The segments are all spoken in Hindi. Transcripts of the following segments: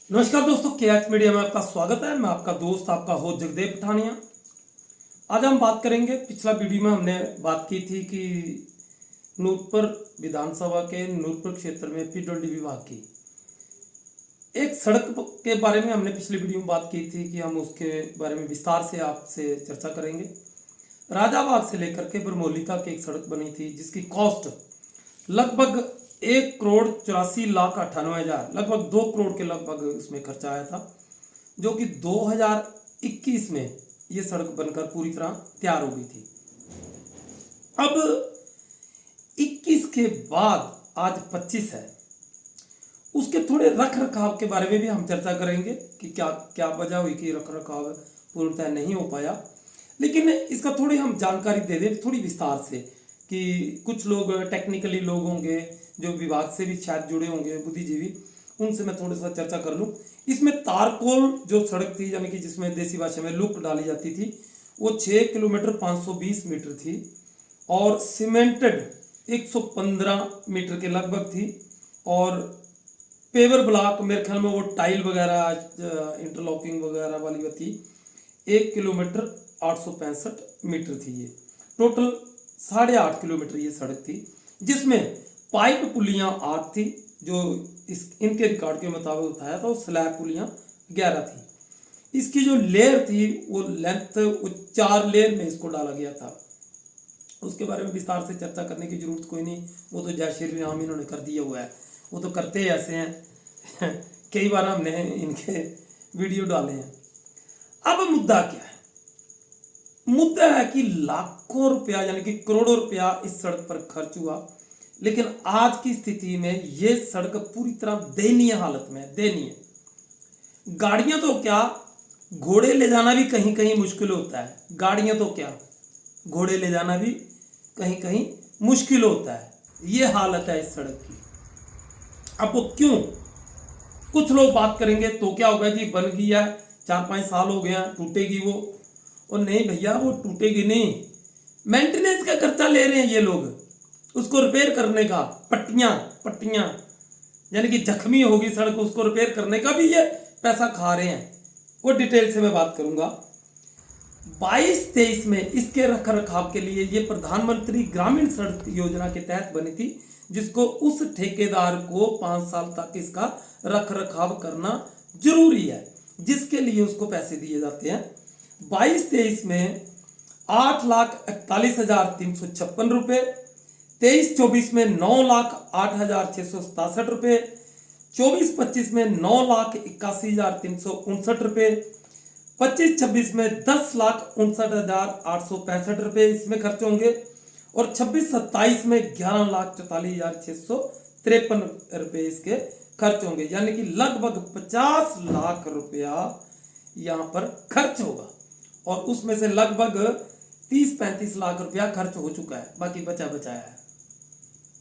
नमस्कार दोस्तों, केएच मीडिया में आपका स्वागत है। मैं आपका दोस्त, आपका होस्ट जगदेव पठानिया। आज हम बात करेंगे, पिछला वीडियो में हमने बात की थी कि नूरपुर विधानसभा के नूरपुर क्षेत्र में पीडब्ल्यूडी विभाग की एक सड़क के बारे में हमने पिछले वीडियो में बात की थी कि हम उसके बारे में विस्तार से आपसे चर्चा करेंगे। राजाबाग से लेकर के बरमौली तक एक सड़क बनी थी जिसकी कॉस्ट लगभग 1,84,98,000, लगभग 2 करोड़ के लगभग उसमें खर्चा आया था, जो कि 2021 में ये सड़क बनकर पूरी तरह तैयार हो गई थी। अब 21 के बाद आज 25 है, उसके थोड़े रख रखाव के बारे में भी हम चर्चा करेंगे कि क्या क्या वजह हुई कि रख रखाव पूर्णतः नहीं हो पाया। लेकिन इसका थोड़ी हम जानकारी दे दें थोड़ी विस्तार से कि कुछ लोग टेक्निकली लोग होंगे जो विभाग से भी शायद जुड़े होंगे, बुद्धिजीवी, उनसे मैं थोड़ा सा चर्चा कर लूँ। इसमें तारकोल जो सड़क थी, यानी कि जिसमें देसी भाषा में लुक डाली जाती थी, वो 6 किलोमीटर 520 मीटर थी और सीमेंटेड 115 मीटर के लगभग थी और पेवर ब्लॉक मेरे ख्याल में वो टाइल वगैरह इंटरलॉकिंग वगैरह वाली थी 1 किलोमीटर 865 मीटर थी। ये टोटल 8.5 किलोमीटर ये सड़क थी, जिसमें पाइप पुलियां 8 थी, जो इनके रिकॉर्ड के मुताबिक बताया था, और स्लैब पुलियां 11 थी। इसकी जो लेयर थी वो लेंथ, वो 4 लेयर में इसको डाला गया था। उसके बारे में विस्तार से चर्चा करने की जरूरत कोई नहीं, वो तो जय श्री राम इन्होंने कर दिया हुआ है, वो तो करते ही ऐसे हैं कई बार हमने इनके वीडियो डाले हैं। अब मुद्दा क्या है? मुद्दा है कि लाखों रुपया यानी कि करोड़ों रुपया इस सड़क पर खर्च हुआ, लेकिन आज की स्थिति में ये सड़क पूरी तरह दयनीय हालत में है। दयनीय, गाड़ियां तो क्या, घोड़े ले जाना भी कहीं कहीं मुश्किल होता है। गाड़ियां तो क्या, घोड़े ले जाना भी कहीं कहीं मुश्किल होता है। ये हालत है इस सड़क की। अब वो क्यों? कुछ लोग बात करेंगे तो क्या होगा जी, बन गई है, 4-5 साल हो गया, टूटेगी वो। और नहीं भैया, वो टूटेगी नहीं। मेंटेनेंस का खर्चा ले रहे हैं ये लोग, उसको रिपेयर करने का। पट्टियां यानी कि जख्मी होगी सड़क, उसको रिपेयर करने का भी ये पैसा खा रहे हैं। वो डिटेल से मैं बात करूंगा। 22-23 में इसके रख रखाव के लिए ये प्रधानमंत्री ग्रामीण सड़क योजना के तहत बनी थी, जिसको उस ठेकेदार को 5 साल तक इसका रख रखाव करना जरूरी है, जिसके लिए उसको पैसे दिए जाते हैं। 22-23 में 8,41,356 रुपये, 23-24 में 9,08,667 रुपये, 24-25 में 9,81,359 रुपये, 25-26 में 10,59,865 रुपये इसमें खर्च होंगे, और 26-27 में 11,44,653 रुपये इसके खर्च होंगे। यानी कि लगभग 50 लाख रुपया यहाँ पर खर्च होगा, और उसमें से लगभग 30-35 लाख रुपया खर्च हो चुका है, बाकी बचाया है।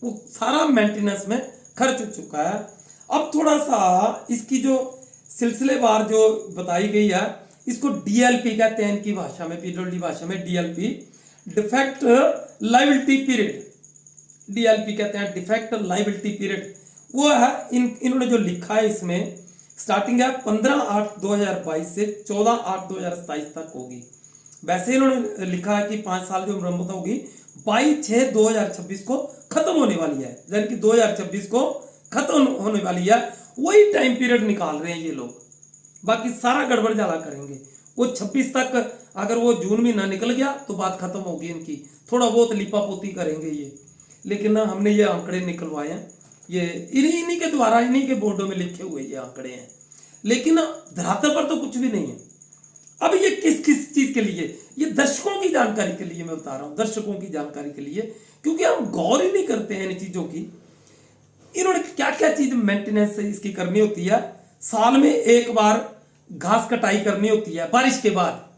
वो सारा मेंटेनेंस में खर्च हो चुका है। अब थोड़ा सा इसकी जो सिलसिलेवार जो बताई गई है, इसको डीएलपी कहते हैं इनकी भाषा में, पीडब्ल्यूडी भाषा में DLP, defect liability period. DLP कहते हैं डिफेक्ट लायबिलिटी पीरियड। वो है इन्होंने जो लिखा है, इसमें स्टार्टिंग है 15/8/2022 से 14/8/2027 तक होगी। वैसे इन्होंने लिखा है कि 5 साल जो मरम्मत होगी 22/6/2026 को खत्म होने वाली है, यानी कि 2026 को खत्म होने वाली है। वही टाइम पीरियड निकाल रहे हैं ये लोग, बाकी सारा गड़बड़ जाला करेंगे। वो 26 तक अगर वो जून महीना निकल गया तो बात खत्म होगी इनकी, थोड़ा बहुत लिपापोती करेंगे ये। लेकिन ना, हमने ये आंकड़े निकलवाए हैं, ये इन्हीं के द्वारा, इन्हीं के बोर्डों में लिखे हुए ये आंकड़े हैं, लेकिन धरातल पर तो कुछ भी नहीं है। अब ये किस किस चीज के लिए, ये दर्शकों की जानकारी के लिए मैं बता रहा हूं, दर्शकों की जानकारी के लिए, क्योंकि हम गौर ही नहीं करते हैं इन चीजों की। इन्होंने क्या क्या चीज मेंटेनेंस इसकी करनी होती है। साल में एक बार घास कटाई करनी होती है, बारिश के बाद।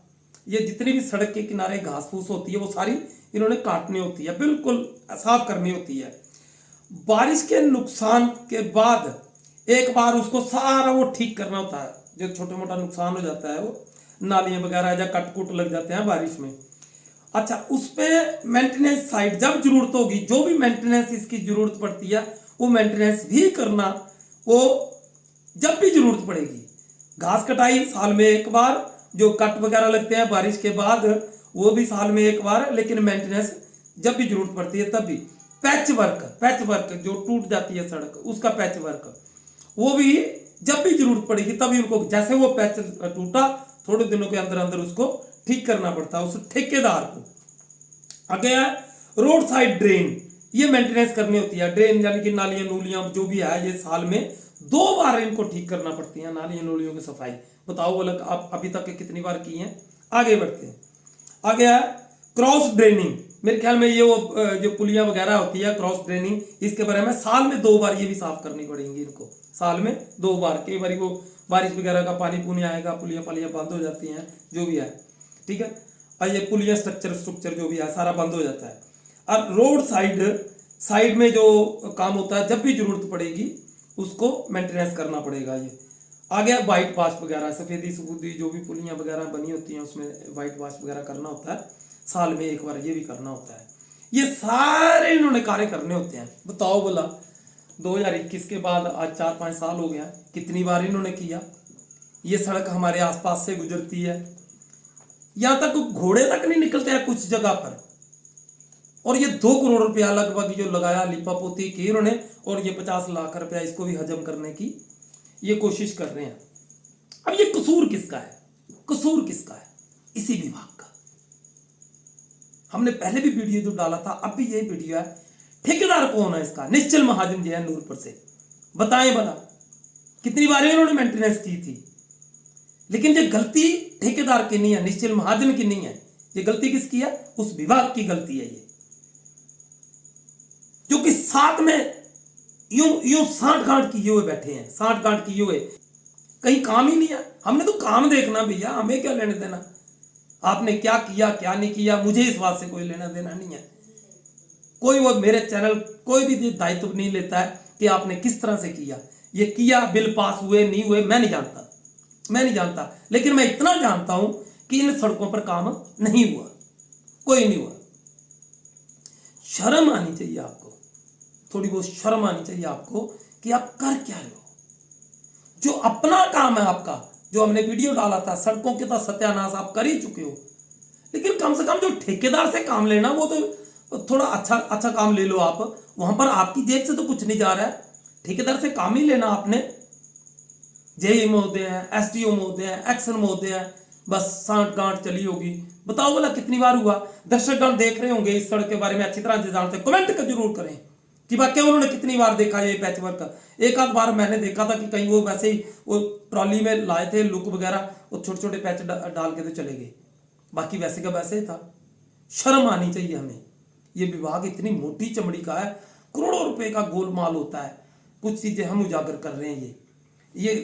ये जितनी भी सड़क के किनारे घास फूस होती है वो सारी इन्होंने काटनी होती है, बिल्कुल साफ करनी होती है। बारिश के नुकसान के बाद एक बार उसको सारा वो ठीक करना होता है, जो छोटा मोटा नुकसान हो जाता है, वो नालियां वगैरह या कटकुट लग जाते हैं बारिश में। अच्छा, उस पर मेंटेनेंस साइड जब जरूरत होगी, जो भी मेंटेनेंस इसकी जरूरत पड़ती है वो मेंटेनेंस भी करना, वो जब भी जरूरत पड़ेगी। घास कटाई साल में एक बार, जो कट वगैरह लगते हैं बारिश के बाद वो भी साल में एक बार, लेकिन मेंटेनेंस जब भी जरूरत पड़ती है तब भी। पैच वर्क जो टूट जाती है सड़क, उसका पैच वर्क वो भी जब भी जरूरत पड़ेगी तभी उनको, जैसे वो पैच टूटा थोड़े दिनों के अंदर अंदर उसको ठीक करना पड़ता है उस ठेकेदार को। आगे है रोड साइड ड्रेन, ये मेंटेनेंस करनी होती है। ड्रेन यानी कि नालियां नूलियां जो भी है, ये साल में 2 बार इनको ठीक करना पड़ती है, नालियां नूलियों की सफाई। बताओ बोला आप अभी तक कितनी बार की हैं। आगे बढ़ते हैं। आगे है क्रॉस ड्रेनिंग, मेरे ख्याल में ये वो जो पुलियां वगैरह होती है क्रॉस ड्रेनिंग, इसके बारे में साल में 2 बार ये भी साफ करनी पड़ेंगी इनको, साल में 2 बार। कई बार वो बारिश वगैरह का पानी पुनी आएगा, पुलियां पलियां बंद हो जाती हैं, जो भी है, ठीक है। और ये पुलिया स्ट्रक्चर जो भी है सारा बंद हो जाता है। और रोड साइड में जो काम होता है, जब भी जरूरत पड़ेगी उसको मेंटेनेंस करना पड़ेगा। ये आ गया वाइट वॉश वगैरह, सफेदी सबूदी जो भी पुलियां वगैरह बनी होती हैं उसमें वाइट वॉश वगैरह करना होता है, साल में एक बार ये भी करना होता है। ये सारे इन्होंने कार्य करने होते हैं। बताओ बोला 2021 के बाद आज 4-5 साल हो गया, कितनी बार इन्होंने किया। ये सड़क हमारे आसपास से गुजरती है, यहां तक घोड़े तक नहीं निकलते हैं कुछ जगह पर, और ये 2 करोड़ रुपया लगभग जो लगाया लिपापोती की इन्होंने, और ये 50 लाख रुपया इसको भी हजम करने की ये कोशिश कर रहे हैं। अब ये कसूर किसका है? कसूर किसका है? इसी विभाग का। हमने पहले भी वीडियो जो डाला था, अब भी यही वीडियो है। ठेकेदार कौन है इसका? निश्चल महाजन जी है नूरपुर से। बताएं भला कितनी बार इन्होंने मेंटेनेंस की थी। लेकिन ये गलती ठेकेदार की नहीं है, निश्चल महाजन की नहीं है, ये गलती किसकी है? उस विभाग की गलती है ये, जो कि साथ में यूं साठ गांठ किए हुए बैठे हैं, साठ गांठ किए हुए, कहीं काम ही नहीं है। हमने तो काम देखना भैया, हमें क्या लेने देना आपने क्या किया क्या नहीं किया, मुझे इस बात से कोई लेना देना नहीं है। कोई वो मेरे चैनल कोई भी दायित्व नहीं लेता है कि आपने किस तरह से किया, ये किया, बिल पास हुए नहीं हुए मैं नहीं जानता, लेकिन मैं इतना जानता हूं कि इन सड़कों पर काम नहीं हुआ, कोई नहीं हुआ। शर्म आनी चाहिए आपको, थोड़ी बहुत शर्म आनी चाहिए आपको कि आप कर क्या रहे हो। जो अपना काम है आपका, जो हमने वीडियो डाला था सड़कों के तो सत्यानाश आप कर ही चुके हो, लेकिन कम से कम जो ठेकेदार से काम लेना वो तो थोड़ा अच्छा काम ले लो आप। वहां पर आपकी जेब से तो कुछ नहीं जा रहा है, ठेकेदार से काम ही लेना आपने। जेई महोदय हैं, एसडीओ महोदय हैं, एक्शन महोदय हैं, बस सांठ गांठ चली होगी। बताओ बोला कितनी बार हुआ। दर्शकगण देख रहे होंगे इस सड़क के बारे में अच्छी तरह से जानते, कमेंट कर जरूर करें कि वाकई उन्होंने कितनी बार देखा ये पैच वर्क। एक आध बार मैंने देखा था कि कहीं वो वैसे ही वो ट्रॉली में लाए थे लुक वगैरह, वो छोटे छोटे पैच डाल के तो चले गए, बाकी वैसे का वैसे ही था। शर्म आनी चाहिए हमें। ये विभाग इतनी मोटी चमड़ी का है, करोड़ों रुपए का गोलमाल होता है। कुछ चीजें हम उजागर कर रहे हैं। ये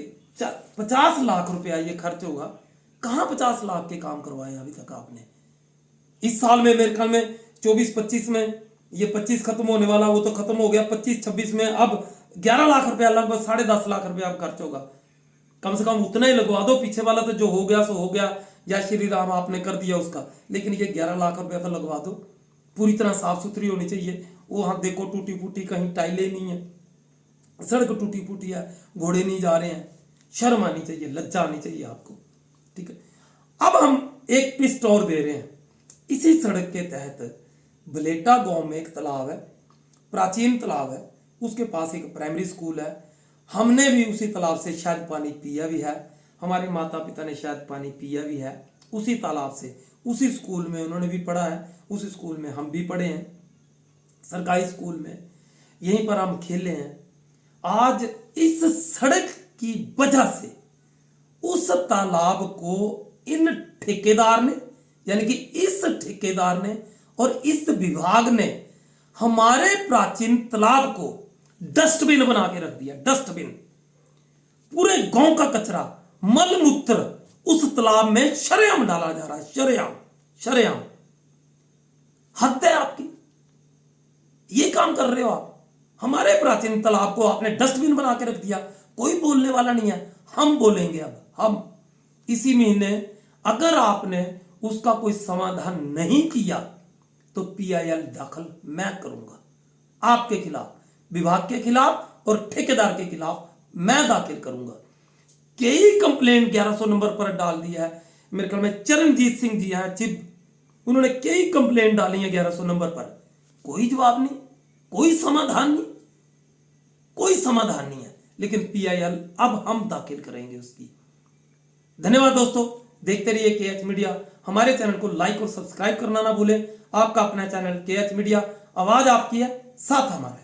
50 लाख रुपया ये खर्च होगा। कहाँ 50 लाख के काम करवाए अभी तक आपने? इस साल में मेरे ख्याल में 24-25 में, ये 25 खत्म होने वाला वो तो खत्म हो गया, 25-26 में अब 11 लाख रुपया, लगभग 10.5 लाख रुपया अब खर्च होगा। कम से कम उतना ही लगवा दो, पीछे वाला तो जो हो गया सो हो गया, जय श्री राम आपने कर दिया उसका, लेकिन ये 11 लाख रुपया तो लगवा दो। पूरी तरह साफ सुथरी होनी चाहिए। वो हाँ देखो टूटी फूटी, कहीं टाइलें नहीं है, सड़क टूटी फूटी है, घोड़े नहीं जा रहे हैं। शर्म आनी चाहिए, लज्जा आनी चाहिए आपको, ठीक है। अब हम एक पिस्ट और दे रहे हैं। इसी सड़क के तहत बलेटा गांव में एक तालाब है, प्राचीन तालाब है, उसके पास एक प्राइमरी स्कूल है। हमने भी उसी तालाब से शायद पानी पिया भी है, हमारे माता पिता ने शायद पानी पिया भी है उसी तालाब से। उसी स्कूल में उन्होंने भी पढ़ा है, उसी स्कूल में हम भी पढ़े हैं, सरकारी स्कूल में, यहीं पर हम खेले हैं। आज इस सड़क की वजह से उस तालाब को इन ठेकेदार ने, यानी कि इस ठेकेदार ने और इस विभाग ने हमारे प्राचीन तालाब को डस्टबिन बना के रख दिया। डस्टबिन, पूरे गांव का कचरा, मल मूत्र उस तालाब में शरेआम डाला जा रहा है। शरेआम हद है आपकी। ये काम कर रहे हो आप। हमारे प्राचीन तालाब को आपने डस्टबिन बना के रख दिया। कोई बोलने वाला नहीं है, हम बोलेंगे। अब हम इसी महीने अगर आपने उसका कोई समाधान नहीं किया तो PIL दाखिल मैं करूंगा आपके खिलाफ, विभाग के खिलाफ और ठेकेदार के खिलाफ मैं दाखिल करूंगा। कई कंप्लेंट 1100 नंबर पर डाल दिया है। मेरे ख्याल में चरणजीत सिंह जी हैं चिब, उन्होंने कई कंप्लेंट डाली है 1100 नंबर पर, कोई जवाब नहीं, कोई समाधान नहीं, कोई समाधान नहीं है। लेकिन PIL अब हम दाखिल करेंगे उसकी। धन्यवाद दोस्तों, देखते रहिए KH मीडिया। हमारे चैनल को लाइक और सब्सक्राइब करना ना भूलें। आपका अपना चैनल KH मीडिया, आवाज आपकी है, साथ हमारा है।